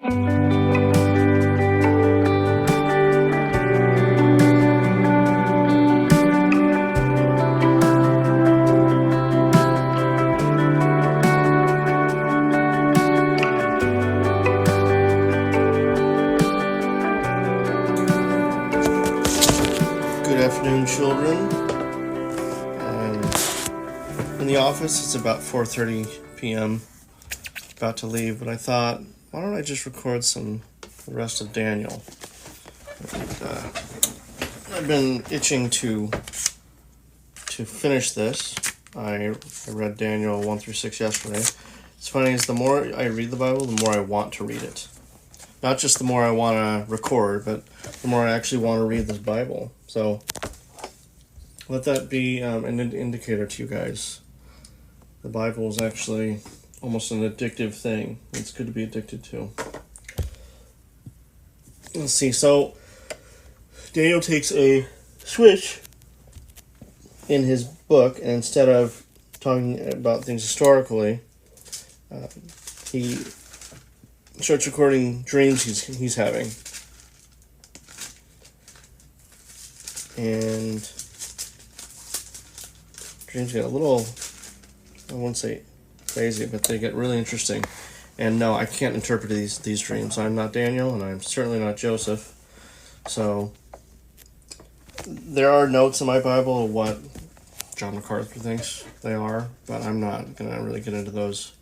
Good afternoon, children. I'm in the office. It's about 4:30 p.m. About to leave, but I thought, why don't I just record the rest of Daniel? I've been itching to finish this. I read Daniel 1 through 6 yesterday. It's funny, is the more I read the Bible, the more I want to read it. Not just the more I want to record, but the more I actually want to read this Bible. So let that be an indicator to you guys. The Bible is actually almost an addictive thing. It's good to be addicted to. Let's see. So Daniel takes a switch in his book, and instead of talking about things historically, he starts recording dreams he's having. And dreams get a little, I won't say crazy, but they get really interesting. And no, I can't interpret these dreams. I'm not Daniel, and I'm certainly not Joseph. So there are notes in my Bible of what John MacArthur thinks they are, but I'm not going to really get into those.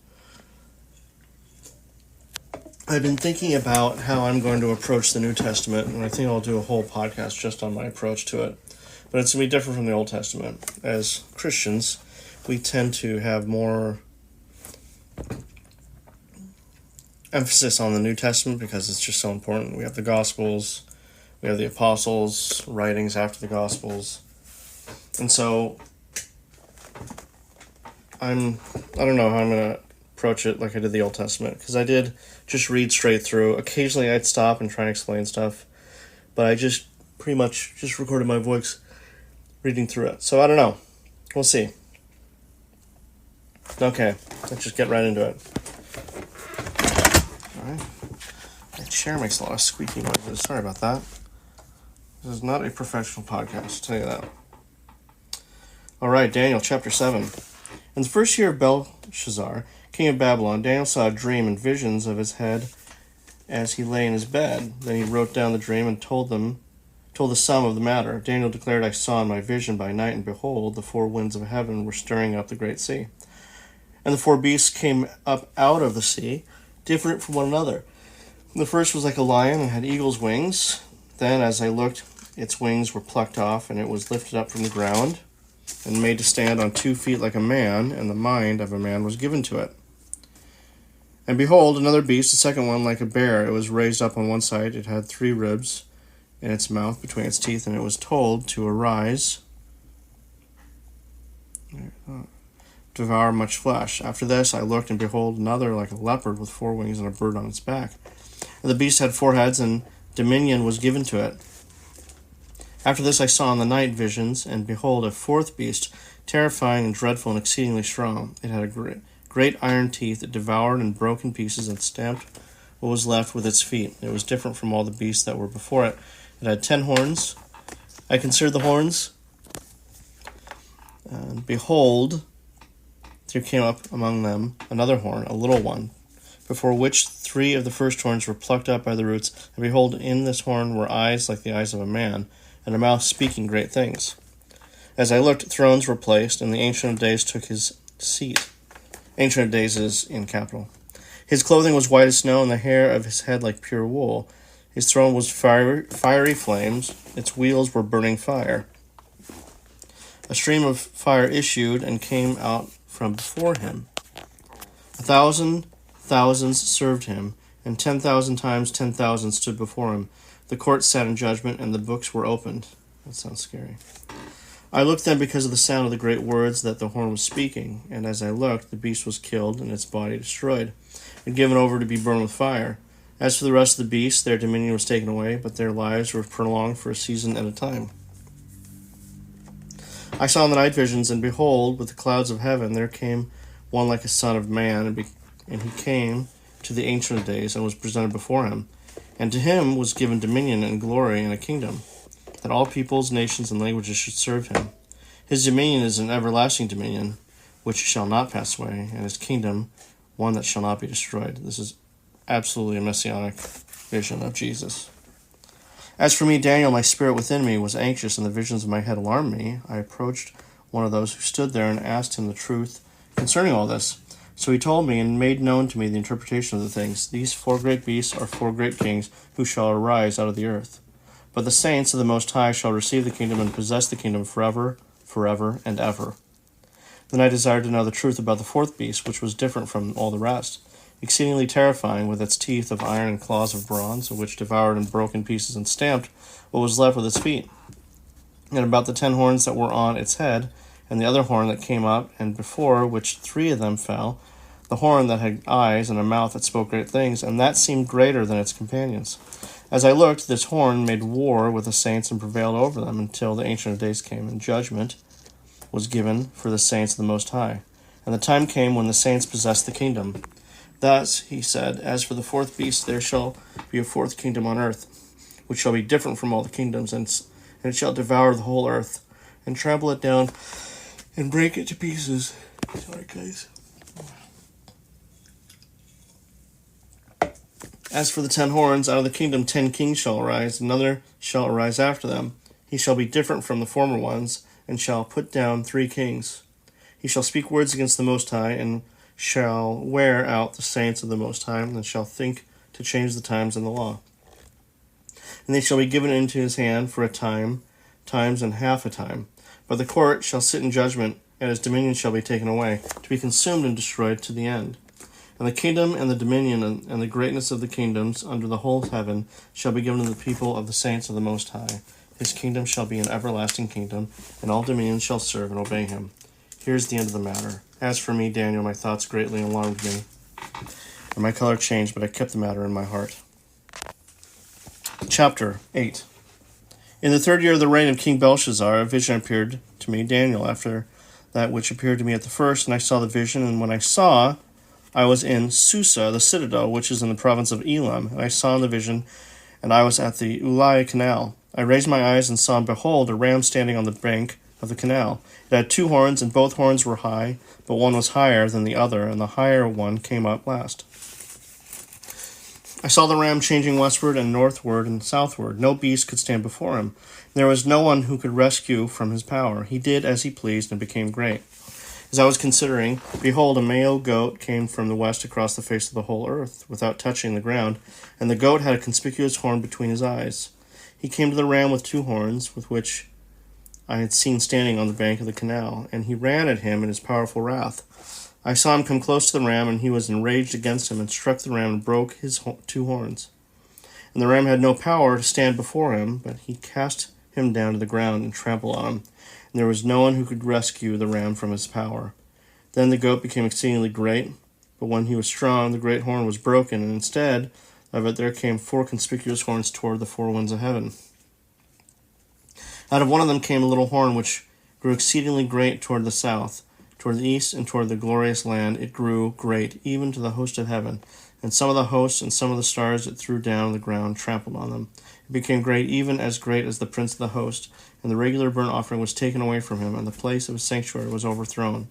I've been thinking about how I'm going to approach the New Testament, and I think I'll do a whole podcast just on my approach to it. But it's going to be different from the Old Testament. As Christians, we tend to have more emphasis on the New Testament because it's just so important. We have the Gospels, we have the Apostles' writings after the Gospels. And so I don't know how I'm going to approach it like I did the Old Testament, because I did just read straight through. Occasionally I'd stop and try and explain stuff, but I just pretty much just recorded my voice reading through it. So I don't know. We'll see. Okay, let's just get right into it. Alright. My chair makes a lot of squeaky noises. Sorry about that. This is not a professional podcast, I'll tell you that. Alright, Daniel chapter 7. In the first year of Belshazzar, king of Babylon, Daniel saw a dream and visions of his head as he lay in his bed. Then he wrote down the dream and told the sum of the matter. Daniel declared, I saw in my vision by night, and behold, the four winds of heaven were stirring up the great sea. And the four beasts came up out of the sea, different from one another. The first was like a lion and had eagle's wings. Then, as I looked, its wings were plucked off, and it was lifted up from the ground, and made to stand on 2 feet like a man, and the mind of a man was given to it. And behold, another beast, the second one like a bear. It was raised up on one side. It had 3 ribs in its mouth between its teeth, and it was told to arise, devour much flesh. After this I looked, and behold, another like a leopard with 4 wings and a bird on its back. And the beast had 4 heads, and dominion was given to it. After this I saw in the night visions, and behold, a 4th beast, terrifying and dreadful and exceedingly strong. It had a great iron teeth. It devoured and broke in pieces and stamped what was left with its feet. It was different from all the beasts that were before it. It had 10 horns. I considered the horns, and behold, there came up among them another horn, a little one, before which 3 of the first horns were plucked up by the roots. And behold, in this horn were eyes like the eyes of a man, and a mouth speaking great things. As I looked, thrones were placed, and the Ancient of Days took his seat. Ancient of Days is in capital. His clothing was white as snow, and the hair of his head like pure wool. His throne was fiery flames. Its wheels were burning fire. A stream of fire issued and came out from before him. 1,000 thousands served him, and 10,000 times 10,000 stood before him. The court sat in judgment, and the books were opened. That sounds scary. I looked then because of the sound of the great words that the horn was speaking, and as I looked, the beast was killed, and its body destroyed, and given over to be burned with fire. As for the rest of the beasts, their dominion was taken away, but their lives were prolonged for a season at a time. I saw in the night visions, and behold, with the clouds of heaven there came one like a son of man, and he came to the Ancient of Days and was presented before him. And to him was given dominion and glory and a kingdom, that all peoples, nations, and languages should serve him. His dominion is an everlasting dominion, which shall not pass away, and his kingdom one that shall not be destroyed. This is absolutely a messianic vision of Jesus. As for me, Daniel, my spirit within me was anxious, and the visions of my head alarmed me. I approached one of those who stood there and asked him the truth concerning all this. So he told me and made known to me the interpretation of the things. These 4 great beasts are 4 great kings who shall arise out of the earth. But the saints of the Most High shall receive the kingdom and possess the kingdom forever, forever, and ever. Then I desired to know the truth about the 4th beast, which was different from all the rest, exceedingly terrifying, with its teeth of iron and claws of bronze, which devoured and broke in pieces and stamped what was left with its feet. And about the 10 horns that were on its head, and the other horn that came up, and before which 3 of them fell, the horn that had eyes and a mouth that spoke great things, and that seemed greater than its companions. As I looked, this horn made war with the saints and prevailed over them until the Ancient of Days came, and judgment was given for the saints of the Most High. And the time came when the saints possessed the kingdom. Thus, he said, as for the 4th beast, there shall be a 4th kingdom on earth, which shall be different from all the kingdoms, and it shall devour the whole earth, and trample it down, and break it to pieces. Sorry, guys. As for the 10 horns, out of the kingdom 10 kings shall arise, another shall arise after them. He shall be different from the former ones, and shall put down 3 kings. He shall speak words against the Most High, and shall wear out the saints of the Most High, and shall think to change the times and the law. And they shall be given into his hand for a time, times and half a time. But the court shall sit in judgment, and his dominion shall be taken away, to be consumed and destroyed to the end. And the kingdom and the dominion and the greatness of the kingdoms under the whole heaven shall be given to the people of the saints of the Most High. His kingdom shall be an everlasting kingdom, and all dominions shall serve and obey him. Here's the end of the matter. As for me, Daniel, my thoughts greatly alarmed me, and my color changed, but I kept the matter in my heart. Chapter 8. In the 3rd year of the reign of King Belshazzar, a vision appeared to me, Daniel, after that which appeared to me at the first, and I saw the vision, and when I saw, I was in Susa, the citadel, which is in the province of Elam, and I saw in the vision, and I was at the Ulai canal. I raised my eyes and saw, and behold, a ram standing on the bank of the canal. It had 2 horns, and both horns were high, but one was higher than the other, and the higher one came up last. I saw the ram changing westward and northward and southward. No beast could stand before him. There was no one who could rescue from his power. He did as he pleased and became great. As I was considering, behold, a male goat came from the west across the face of the whole earth, without touching the ground, and the goat had a conspicuous horn between his eyes. He came to the ram with 2 horns, with which I had seen standing on the bank of the canal, and he ran at him in his powerful wrath. I saw him come close to the ram, and he was enraged against him, and struck the ram and broke his 2 horns. And the ram had no power to stand before him, but he cast him down to the ground and trampled on him. And there was no one who could rescue the ram from his power. Then the goat became exceedingly great, but when he was strong, the great horn was broken, and instead of it there came 4 conspicuous horns toward the 4 winds of heaven. Out of one of them came a little horn which grew exceedingly great toward the south. Toward the east and toward the glorious land it grew great, even to the host of heaven. And some of the hosts and some of the stars it threw down on the ground trampled on them. It became great, even as great as the prince of the host. And the regular burnt offering was taken away from him, and the place of his sanctuary was overthrown.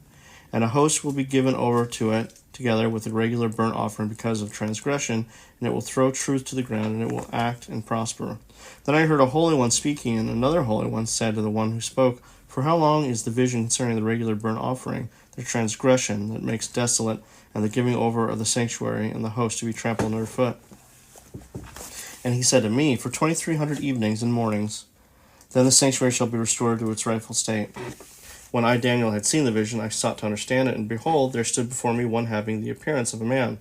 And a host will be given over to it, together with the regular burnt offering because of transgression, and it will throw truth to the ground, and it will act and prosper. Then I heard a holy one speaking, and another holy one said to the one who spoke, For how long is the vision concerning the regular burnt offering, the transgression that makes desolate, and the giving over of the sanctuary, and the host to be trampled underfoot? And he said to me, For 2,300 evenings and mornings, then the sanctuary shall be restored to its rightful state. When I, Daniel, had seen the vision, I sought to understand it, and behold, there stood before me one having the appearance of a man.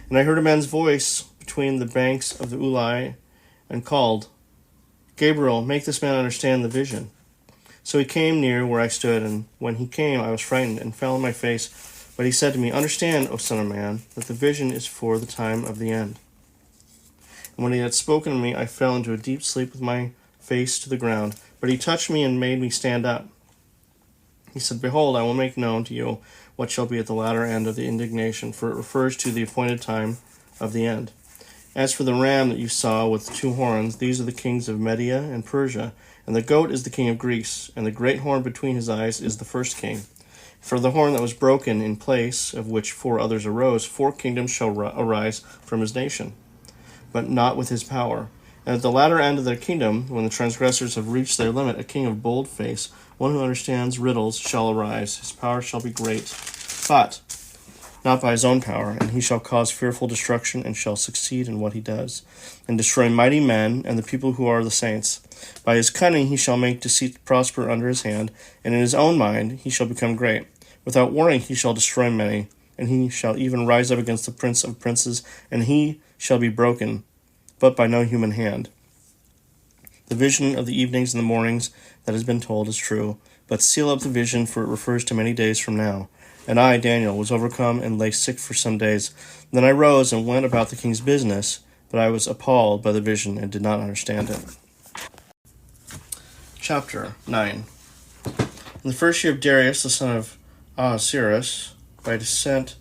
And I heard a man's voice between the banks of the Ulai, and called, Gabriel, make this man understand the vision. So he came near where I stood, and when he came, I was frightened, and fell on my face. But he said to me, Understand, O son of man, that the vision is for the time of the end. And when he had spoken to me, I fell into a deep sleep with my face to the ground. But he touched me and made me stand up. He said, Behold, I will make known to you what shall be at the latter end of the indignation, for it refers to the appointed time of the end. As for the ram that you saw with 2 horns, these are the kings of Media and Persia, and the goat is the king of Greece, and the great horn between his eyes is the first king. For the horn that was broken, in place of which 4 others arose, 4 kingdoms shall arise from his nation, but not with his power. And at the latter end of their kingdom, when the transgressors have reached their limit, a king of bold face, one who understands riddles, shall arise. His power shall be great, but not by his own power, and he shall cause fearful destruction, and shall succeed in what he does, and destroy mighty men and the people who are the saints. By his cunning he shall make deceit prosper under his hand, and in his own mind he shall become great. Without warning he shall destroy many, and he shall even rise up against the prince of princes, and he shall be broken, but by no human hand. The vision of the evenings and the mornings that has been told is true, but seal up the vision, for it refers to many days from now. And I, Daniel, was overcome and lay sick for some days. Then I rose and went about the king's business, but I was appalled by the vision and did not understand it. Chapter 9. In the first year of Darius, the son of Ahasuerus, by descent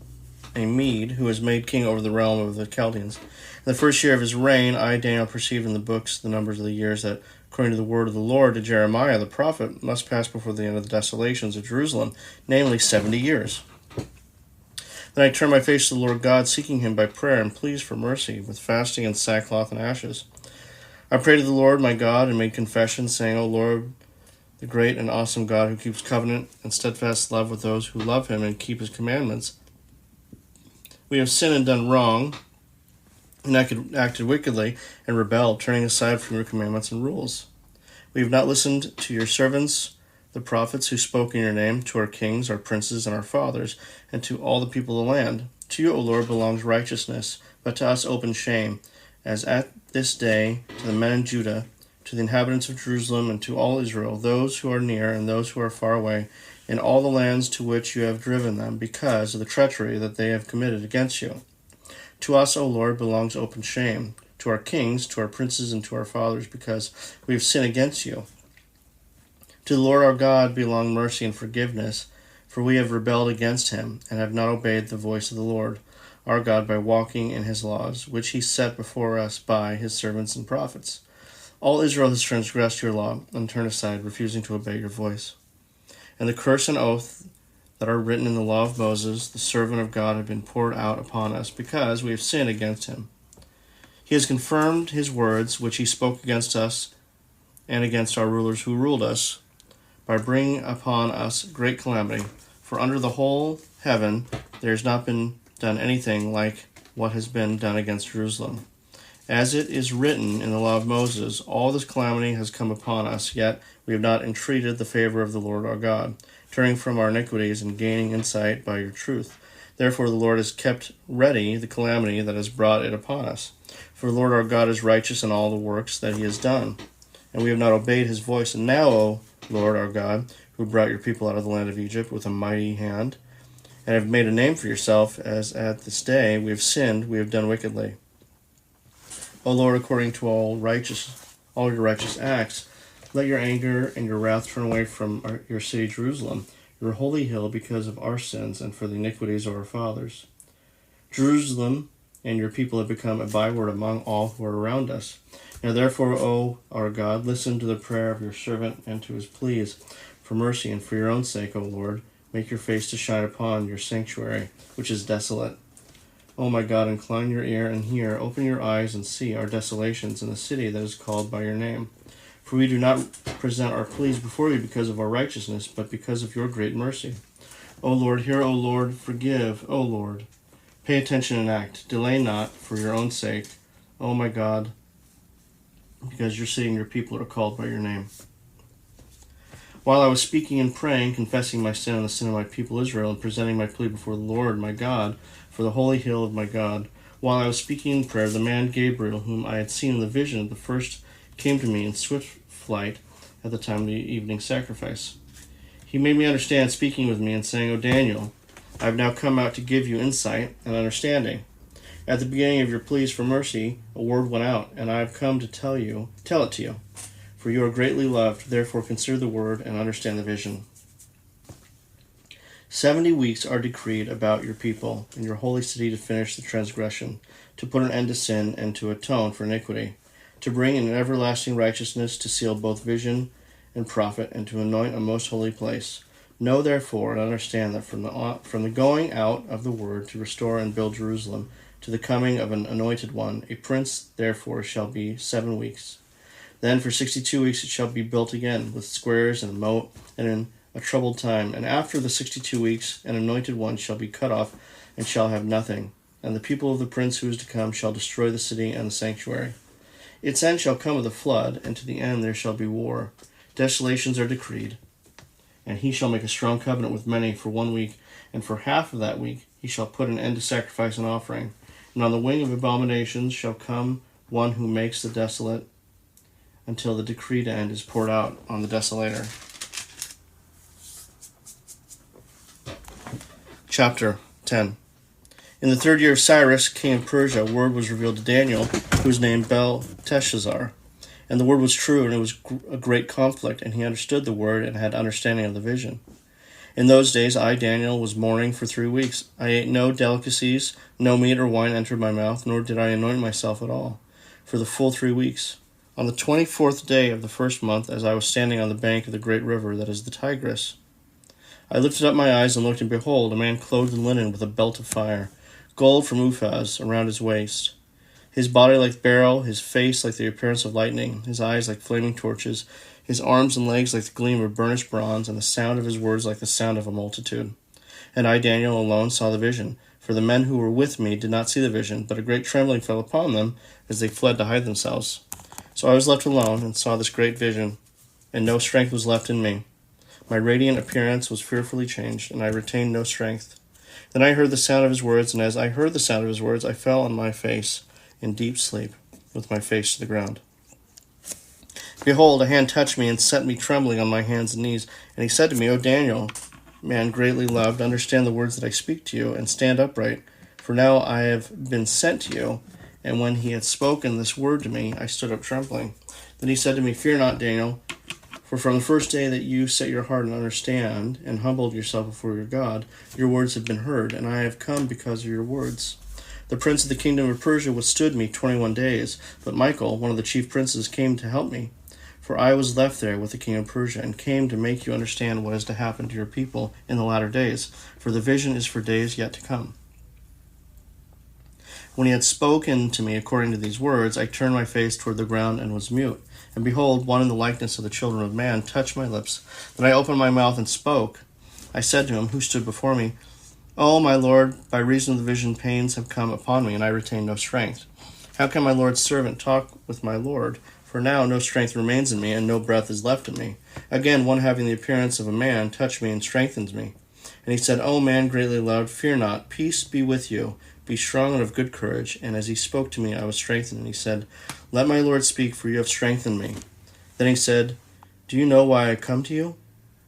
a Mede, who was made king over the realm of the Chaldeans. In the first year of his reign, I, Daniel, perceived in the books the numbers of the years that, according to the word of the Lord to Jeremiah the prophet, must pass before the end of the desolations of Jerusalem, namely 70 years. Then I turned my face to the Lord God, seeking him by prayer and pleas for mercy, with fasting and sackcloth and ashes. I prayed to the Lord my God and made confession, saying, O Lord, the great and awesome God who keeps covenant and steadfast love with those who love him and keep his commandments, we have sinned and done wrong, and acted wickedly, and rebelled, turning aside from your commandments and rules. We have not listened to your servants, the prophets who spoke in your name, to our kings, our princes, and our fathers, and to all the people of the land. To you, O Lord, belongs righteousness, but to us open shame, as at this day to the men in Judah, to the inhabitants of Jerusalem, and to all Israel, those who are near and those who are far away, in all the lands to which you have driven them, because of the treachery that they have committed against you. To us, O Lord, belongs open shame, to our kings, to our princes, and to our fathers, because we have sinned against you. To the Lord our God belong mercy and forgiveness, for we have rebelled against him, and have not obeyed the voice of the Lord our God by walking in his laws, which he set before us by his servants and prophets. All Israel has transgressed your law, and turned aside, refusing to obey your voice. And the curse and oath that are written in the law of Moses, the servant of God, have been poured out upon us, because we have sinned against him. He has confirmed his words, which he spoke against us and against our rulers who ruled us, by bringing upon us great calamity. For under the whole heaven there has not been done anything like what has been done against Jerusalem. As it is written in the law of Moses, all this calamity has come upon us, yet we have not entreated the favor of the Lord our God, turning from our iniquities and gaining insight by your truth. Therefore the Lord has kept ready the calamity that has brought it upon us. For the Lord our God is righteous in all the works that he has done, and we have not obeyed his voice. And now, O Lord our God, who brought your people out of the land of Egypt with a mighty hand, and have made a name for yourself, as at this day we have sinned, we have done wickedly. O Lord, according to all your righteous acts, let your anger and your wrath turn away from your city Jerusalem, your holy hill, because of our sins and for the iniquities of our fathers. Jerusalem and your people have become a byword among all who are around us. Now therefore, O our God, listen to the prayer of your servant and to his pleas for mercy, and for your own sake, O Lord, make your face to shine upon your sanctuary, which is desolate. O my God, incline your ear and hear, open your eyes and see our desolations in the city that is called by your name. For we do not present our pleas before you because of our righteousness, but because of your great mercy. O Lord, hear, O Lord, forgive, O Lord. Pay attention and act. Delay not for your own sake, O my God, because your city and your people are called by your name. While I was speaking and praying, confessing my sin and the sin of my people Israel, and presenting my plea before the Lord my God, for the holy hill of my God, while I was speaking in prayer, the man Gabriel, whom I had seen in the vision at the first, came to me in swift flight at the time of the evening sacrifice. He made me understand, speaking with me and saying, O Daniel, I have now come out to give you insight and understanding. At the beginning of your pleas for mercy, a word went out, and I have come to tell it to you. For you are greatly loved, therefore consider the word and understand the vision. 70 weeks are decreed about your people and your holy city to finish the transgression, to put an end to sin and to atone for iniquity, to bring in everlasting righteousness, to seal both vision and prophet, and to anoint a most holy place. Know therefore and understand that from the going out of the word to restore and build Jerusalem, to the coming of an anointed one, a prince therefore shall be 7 weeks. Then for 62 weeks it shall be built again, with squares and a moat, and in a troubled time. And after the 62 weeks, an anointed one shall be cut off, and shall have nothing. And the people of the prince who is to come shall destroy the city and the sanctuary. Its end shall come with a flood, and to the end there shall be war. Desolations are decreed. And he shall make a strong covenant with many for 1 week, and for half of that week he shall put an end to sacrifice and offering. And on the wing of abominations shall come one who makes the desolate, until the decreed end is poured out on the desolator. Chapter 10. In the 3rd year of Cyrus, king of Persia, a word was revealed to Daniel, who was named Belteshazzar. And the word was true, and it was a great conflict, and he understood the word and had understanding of the vision. In those days I, Daniel, was mourning for 3 weeks. I ate no delicacies, no meat or wine entered my mouth, nor did I anoint myself at all, for the full 3 weeks. On the 24th day of the 1st month, as I was standing on the bank of the great river that is the Tigris, I lifted up my eyes and looked, and behold, a man clothed in linen with a belt of fire, gold from Uphaz around his waist. His body like beryl, his face like the appearance of lightning, his eyes like flaming torches, his arms and legs like the gleam of burnished bronze, and the sound of his words like the sound of a multitude. And I, Daniel, alone saw the vision, for the men who were with me did not see the vision, but a great trembling fell upon them as they fled to hide themselves. So I was left alone and saw this great vision, and no strength was left in me. My radiant appearance was fearfully changed, and I retained no strength. Then I heard the sound of his words, and as I heard the sound of his words, I fell on my face in deep sleep, with my face to the ground. Behold, a hand touched me and set me trembling on my hands and knees. And he said to me, O Daniel, man greatly loved, understand the words that I speak to you, and stand upright. For now I have been sent to you. And when he had spoken this word to me, I stood up trembling. Then he said to me, Fear not, Daniel, for from the first day that you set your heart and understand, and humbled yourself before your God, your words have been heard, and I have come because of your words. The prince of the kingdom of Persia withstood me 21 days, but Michael, one of the chief princes, came to help me. For I was left there with the king of Persia, and came to make you understand what is to happen to your people in the latter days, for the vision is for days yet to come. When he had spoken to me according to these words, I turned my face toward the ground and was mute. And behold, one in the likeness of the children of man touched my lips. Then I opened my mouth and spoke. I said to him, who stood before me, O my Lord, by reason of the vision pains have come upon me, and I retain no strength. How can my Lord's servant talk with my Lord? For now no strength remains in me, and no breath is left in me. Again, one having the appearance of a man touched me and strengthens me. And he said, O man greatly loved, fear not, peace be with you. Be strong and of good courage. And as he spoke to me, I was strengthened. And he said, Let my Lord speak, for you have strengthened me. Then he said, Do you know why I come to you?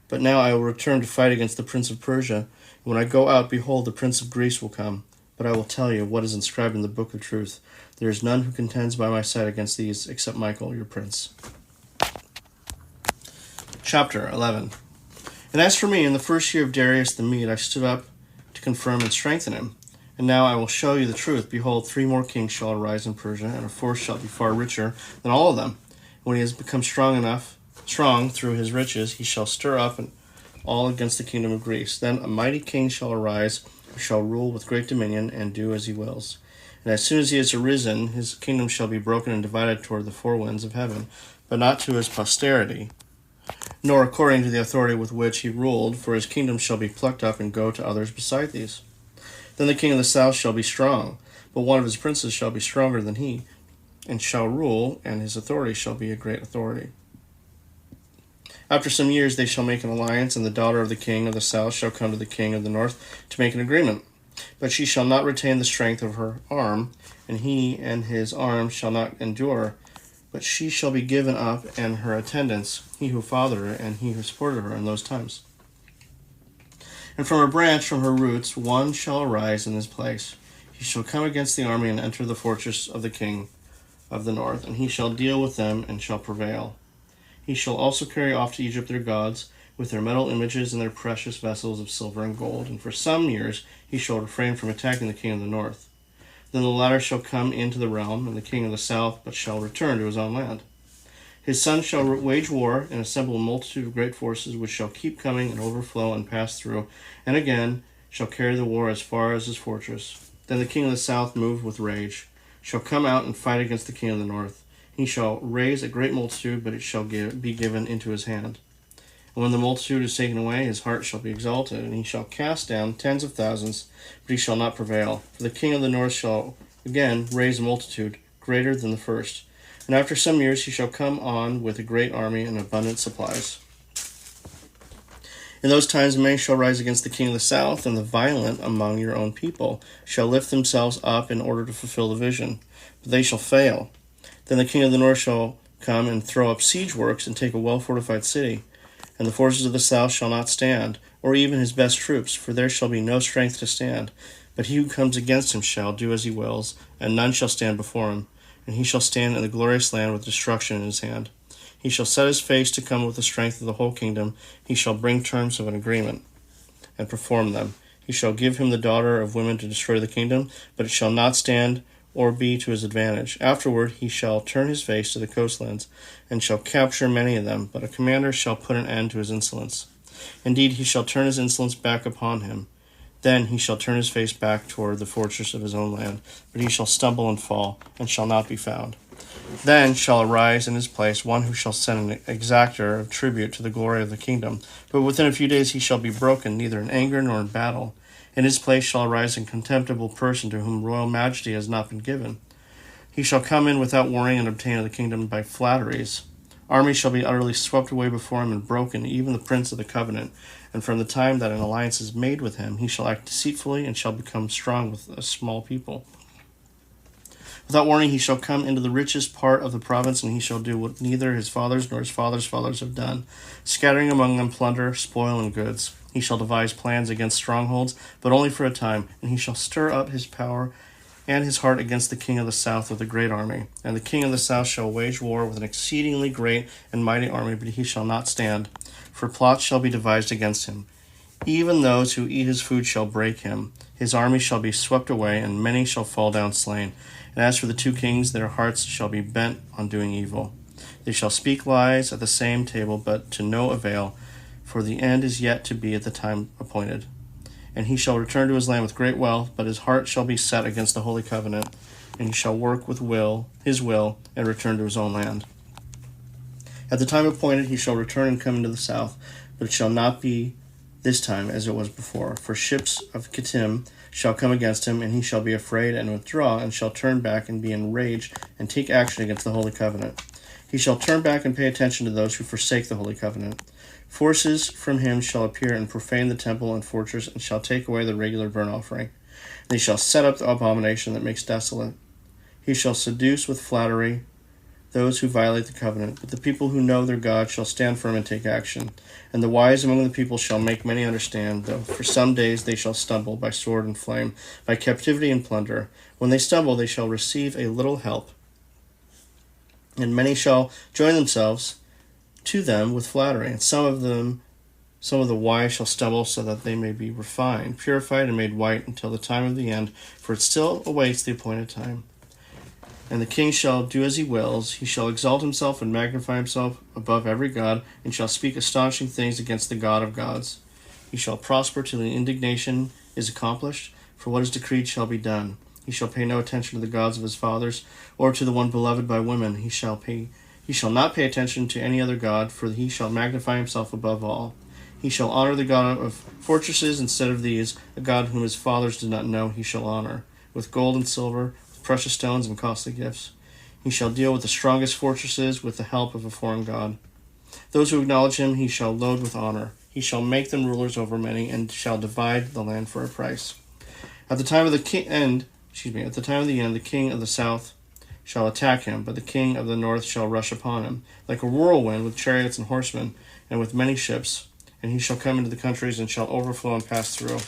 But now I will return to fight against the prince of Persia. And when I go out, behold, the prince of Greece will come. But I will tell you what is inscribed in the book of truth. There is none who contends by my side against these, except Michael, your prince. Chapter 11. And as for me, in the 1st year of Darius the Mede, I stood up to confirm and strengthen him. And now I will show you the truth. Behold, 3 more kings shall arise in Persia, and a 4th shall be far richer than all of them. When he has become strong through his riches, he shall stir up all against the kingdom of Greece. Then a mighty king shall arise, who shall rule with great dominion, and do as he wills. And as soon as he has arisen, his kingdom shall be broken and divided toward the 4 winds of heaven, but not to his posterity, nor according to the authority with which he ruled, for his kingdom shall be plucked up and go to others beside these. Then the king of the south shall be strong, but one of his princes shall be stronger than he, and shall rule, and his authority shall be a great authority. After some years they shall make an alliance, and the daughter of the king of the south shall come to the king of the north to make an agreement. But she shall not retain the strength of her arm, and he and his arm shall not endure, but she shall be given up, and her attendants, he who fathered her, and he who supported her in those times. And from her branch, from her roots, one shall arise in his place. He shall come against the army and enter the fortress of the king of the north, and he shall deal with them and shall prevail. He shall also carry off to Egypt their gods, with their metal images and their precious vessels of silver and gold, and for some years he shall refrain from attacking the king of the north. Then the latter shall come into the realm, and the king of the south but shall return to his own land. His sons shall wage war and assemble a multitude of great forces, which shall keep coming and overflow and pass through, and again shall carry the war as far as his fortress. Then the king of the south, moved with rage, shall come out and fight against the king of the north. He shall raise a great multitude, but it shall be given into his hand. And when the multitude is taken away, his heart shall be exalted, and he shall cast down tens of thousands, but he shall not prevail. For the king of the north shall again raise a multitude greater than the first. And after some years he shall come on with a great army and abundant supplies. In those times many shall rise against the king of the south, and the violent among your own people shall lift themselves up in order to fulfill the vision. But they shall fail. Then the king of the north shall come and throw up siege works and take a well-fortified city. And the forces of the south shall not stand, or even his best troops, for there shall be no strength to stand. But he who comes against him shall do as he wills, and none shall stand before him. And he shall stand in the glorious land with destruction in his hand. He shall set his face to come with the strength of the whole kingdom. He shall bring terms of an agreement and perform them. He shall give him the daughter of women to destroy the kingdom, but it shall not stand or be to his advantage. Afterward he shall turn his face to the coastlands, and shall capture many of them, but a commander shall put an end to his insolence. Indeed, he shall turn his insolence back upon him. Then he shall turn his face back toward the fortress of his own land, but he shall stumble and fall, and shall not be found. Then shall arise in his place one who shall send an exactor of tribute to the glory of the kingdom, but within a few days he shall be broken, neither in anger nor in battle. In his place shall arise a contemptible person to whom royal majesty has not been given. He shall come in without warning and obtain the kingdom by flatteries. Armies shall be utterly swept away before him and broken, even the prince of the covenant. And from the time that an alliance is made with him, he shall act deceitfully and shall become strong with a small people. Without warning he shall come into the richest part of the province, and he shall do what neither his fathers nor his fathers' fathers have done, scattering among them plunder, spoil, and goods. He shall devise plans against strongholds, but only for a time, and he shall stir up his power and his heart against the king of the south with a great army. And the king of the south shall wage war with an exceedingly great and mighty army, but he shall not stand, for plots shall be devised against him. Even those who eat his food shall break him. His army shall be swept away, and many shall fall down slain. And as for the two kings, their hearts shall be bent on doing evil. They shall speak lies at the same table, but to no avail, for the end is yet to be at the time appointed. And he shall return to his land with great wealth, but his heart shall be set against the holy covenant, and he shall work with his will, and return to his own land. At the time appointed he shall return and come into the south, but it shall not be this time as it was before. For ships of Kittim shall come against him, and he shall be afraid and withdraw, and shall turn back and be enraged, and take action against the holy covenant. He shall turn back and pay attention to those who forsake the holy covenant. Forces from him shall appear and profane the temple and fortress, and shall take away the regular burnt offering. And he shall set up the abomination that makes desolate. He shall seduce with flattery those who violate the covenant, but the people who know their God shall stand firm and take action. And the wise among the people shall make many understand, though for some days they shall stumble by sword and flame, by captivity and plunder. When they stumble, they shall receive a little help, and many shall join themselves to them with flattery, and some of the wise shall stumble, so that they may be refined, purified, and made white until the time of the end, for it still awaits the appointed time. And the king shall do as he wills. He shall exalt himself and magnify himself above every god, and shall speak astonishing things against the God of gods. He shall prosper till the indignation is accomplished, for what is decreed shall be done. He shall pay no attention to the gods of his fathers, or to the one beloved by women. He shall not pay attention to any other god, for he shall magnify himself above all. He shall honor the God of fortresses instead of these, a God whom his fathers did not know he shall honor, with gold and silver, precious stones and costly gifts. He shall deal with the strongest fortresses with the help of a foreign god. Those who acknowledge him he shall load with honor. He shall make them rulers over many, and shall divide the land for a price. At the time of the end, the king of the south shall attack him, but the king of the north shall rush upon him, like a whirlwind with chariots and horsemen, and with many ships. And he shall come into the countries, and shall overflow and pass through.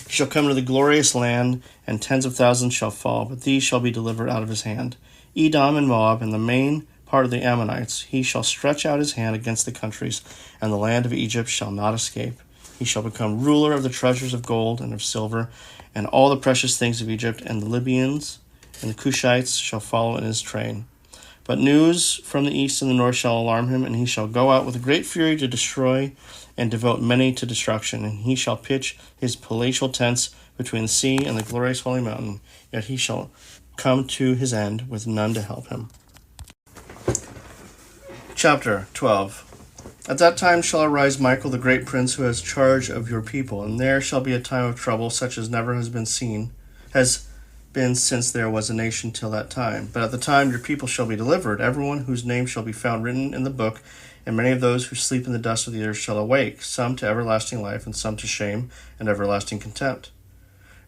He shall come into the glorious land, and tens of thousands shall fall, but these shall be delivered out of his hand. Edom and Moab, and the main part of the Ammonites. He shall stretch out his hand against the countries, and the land of Egypt shall not escape. He shall become ruler of the treasures of gold and of silver, and all the precious things of Egypt, and the Libyans and the Cushites shall follow in his train. But news from the east and the north shall alarm him, and he shall go out with great fury to destroy and devote many to destruction. And he shall pitch his palatial tents between the sea and the glorious holy mountain, yet he shall come to his end with none to help him. Chapter 12. At that time shall arise Michael the great prince, who has charge of your people, and there shall be a time of trouble such as never has been since there was a nation till that time. But at the time your people shall be delivered, everyone whose name shall be found written in the book, and many of those who sleep in the dust of the earth shall awake, some to everlasting life, and some to shame and everlasting contempt.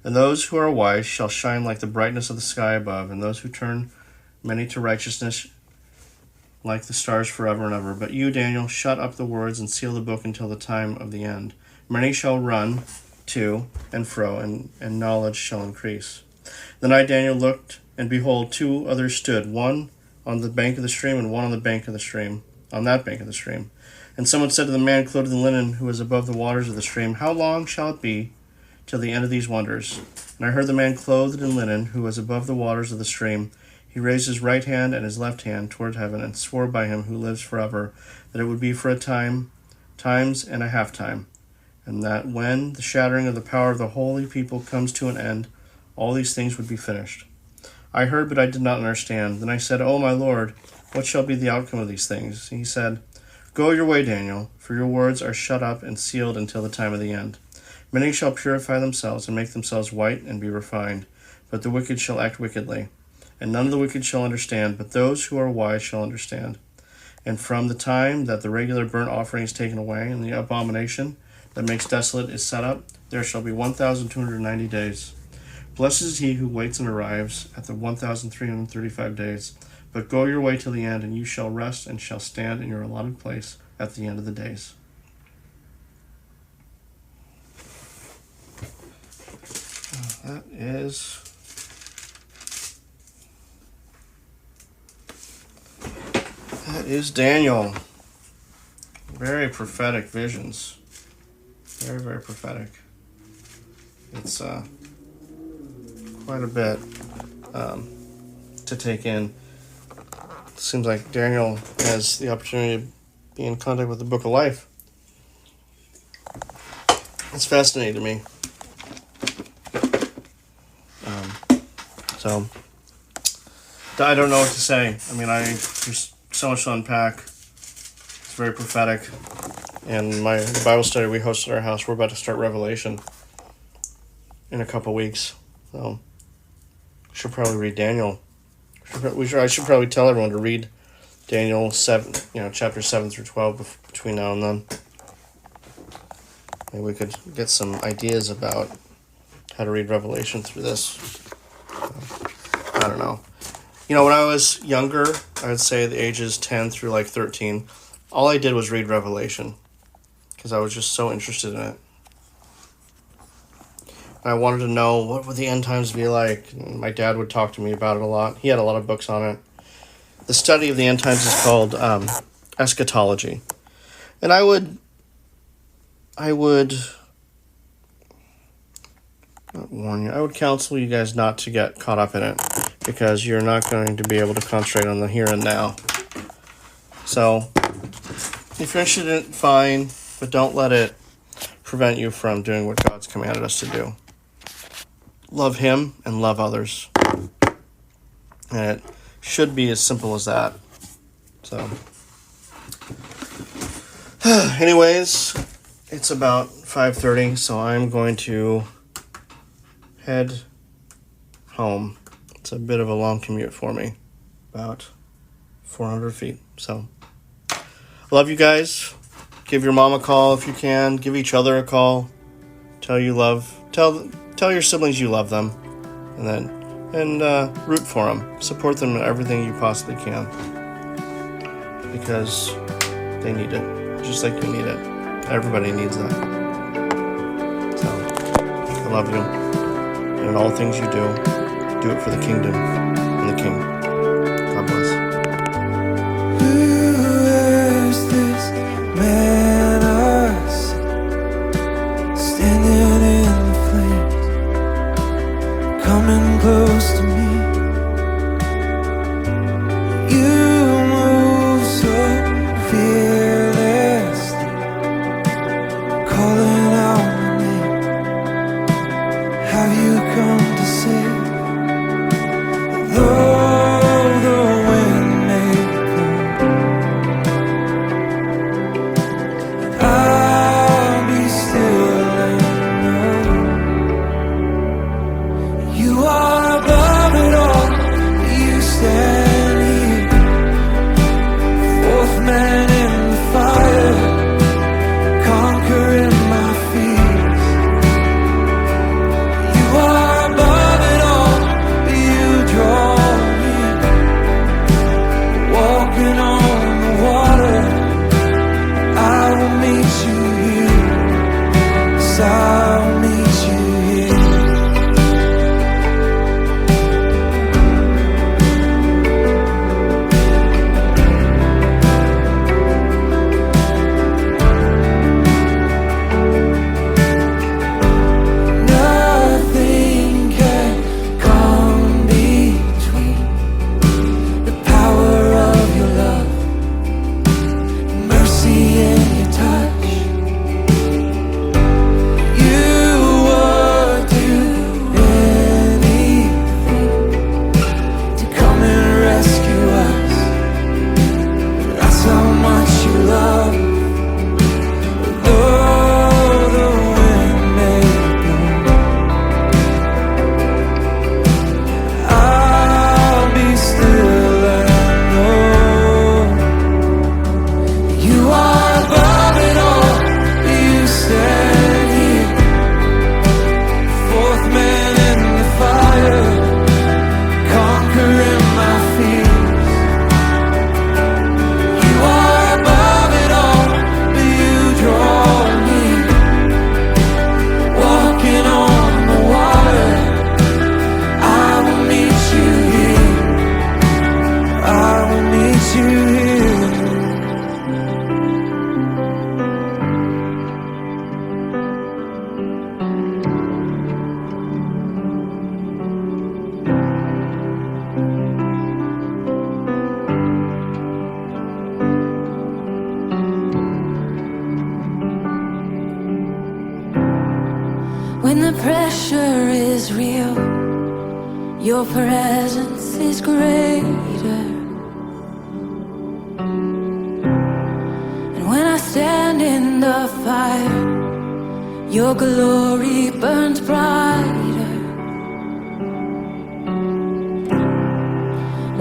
And those who are wise shall shine like the brightness of the sky above, and those who turn many to righteousness like the stars forever and ever. But you, Daniel, shut up the words and seal the book until the time of the end. Many shall run to and fro, and knowledge shall increase. Then I, Daniel, looked, and behold, two others stood, one on the bank of the stream, and one on that bank of the stream. And someone said to the man clothed in linen, who was above the waters of the stream, How long shall it be till the end of these wonders? And I heard the man clothed in linen, who was above the waters of the stream. He raised his right hand and his left hand toward heaven, and swore by him who lives forever, that it would be for a time, times and a half time, and that when the shattering of the power of the holy people comes to an end, all these things would be finished. I heard, but I did not understand. Then I said, O my Lord, what shall be the outcome of these things? He said, Go your way, Daniel, for your words are shut up and sealed until the time of the end. Many shall purify themselves and make themselves white and be refined, but the wicked shall act wickedly. And none of the wicked shall understand, but those who are wise shall understand. And from the time that the regular burnt offering is taken away, and the abomination that makes desolate is set up, there shall be 1,290 days. Blessed is he who waits and arrives at the 1,335 days. But go your way till the end, and you shall rest and shall stand in your allotted place at the end of the days. That is Daniel. Very prophetic visions. Very, very prophetic. It's quite a bit to take in. It seems like Daniel has the opportunity to be in contact with the Book of Life. It's fascinating to me. So I don't know what to say. I mean, there's so much to unpack. It's very prophetic. And my Bible study we hosted at our house, we're about to start Revelation in a couple weeks. So I should probably read Daniel. I should probably tell everyone to read Daniel 7, chapter 7 through 12 between now and then. Maybe we could get some ideas about how to read Revelation through this. I don't know. When I was younger, I would say the ages 10 through 13, all I did was read Revelation because I was just so interested in it. And I wanted to know what would the end times be like. My dad would talk to me about it a lot. He had a lot of books on it. The study of the end times is called eschatology. And I would warn you, I would counsel you guys not to get caught up in it because you're not going to be able to concentrate on the here and now. So, if you're interested in it, fine, but don't let it prevent you from doing what God's commanded us to do. Love Him and love others. And it should be as simple as that. So, anyways, it's about 5:30, so I'm going to head home. It's a bit of a long commute for me, about 400 feet. So, love you guys. Give your mom a call if you can. Give each other a call. Tell your siblings you love them, and root for them. Support them in everything you possibly can, because they need it, just like you need it. Everybody needs that. So, I love you. And in all things you do it for the kingdom and the King. God bless. Your presence is greater. And when I stand in the fire, your glory burns brighter.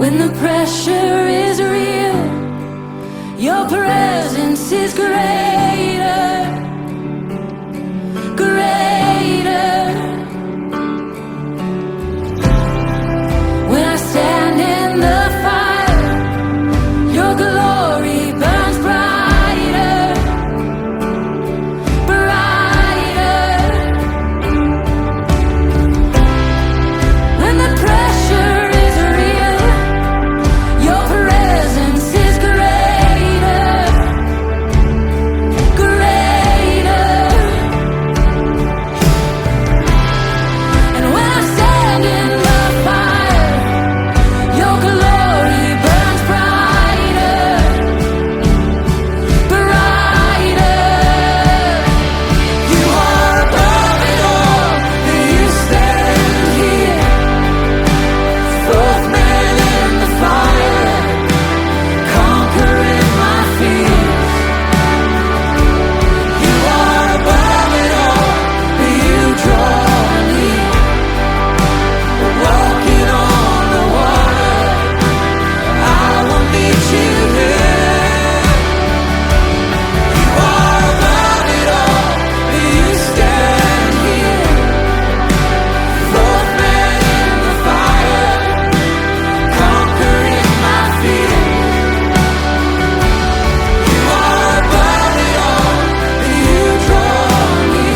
When the pressure is real, your presence is greater, greater. When I stand in the fire, your glory burns brighter, brighter. When the pressure is real, your presence is greater, greater. And when I stand in the fire, your glory burns brighter, brighter. You are above it all, and you stand here, fourth man in the fire, conquering my fears. You are above it all, and you draw me, walking on the water. I will meet you here. You are above it all, and you stand here, fourth man in the fire, conquering my fears. You are above it all, and you draw me,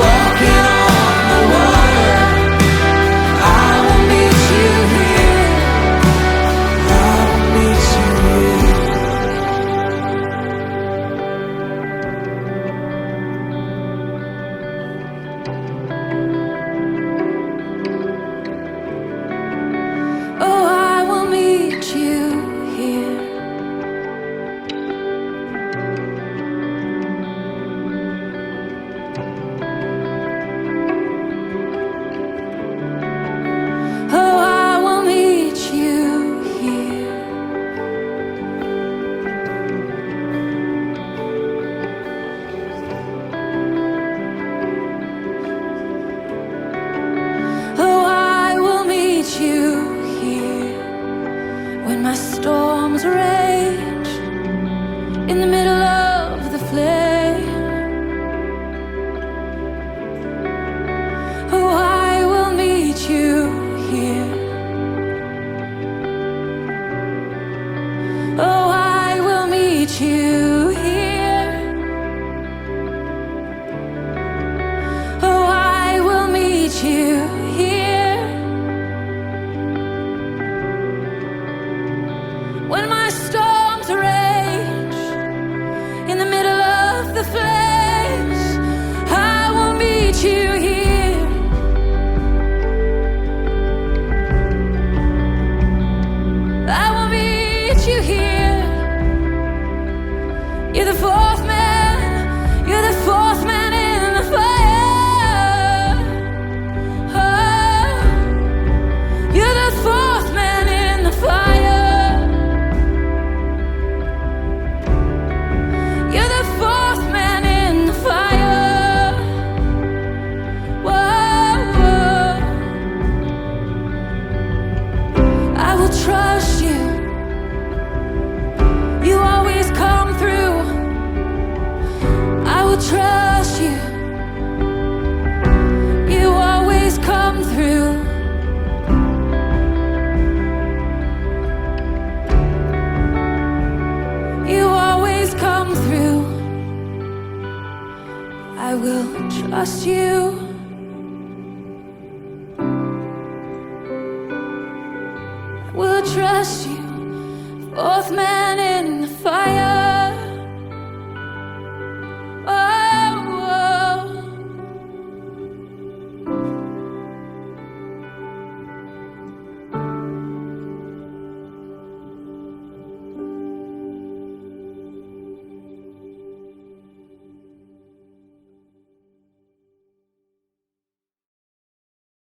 walking on the water. I will meet you here. I will meet you here. Oh, I will meet you here. Oh, I will meet you here. Oh, I will meet you here when my storms rage in the middle of the flame. Oh, I will meet you here. Oh, I will meet you here. Oh, I will meet you here. When my storms rage in the middle of the flames, I will meet you here. I will meet you here. You're the fourth man. You're the fourth man in the fire. Oh, you're the fourth man in the fire. You're the fourth man in the fire. Whoa, whoa. I will trust you. You always come through. I will trust you. You always come through. You always come through. I will trust you. I will trust you.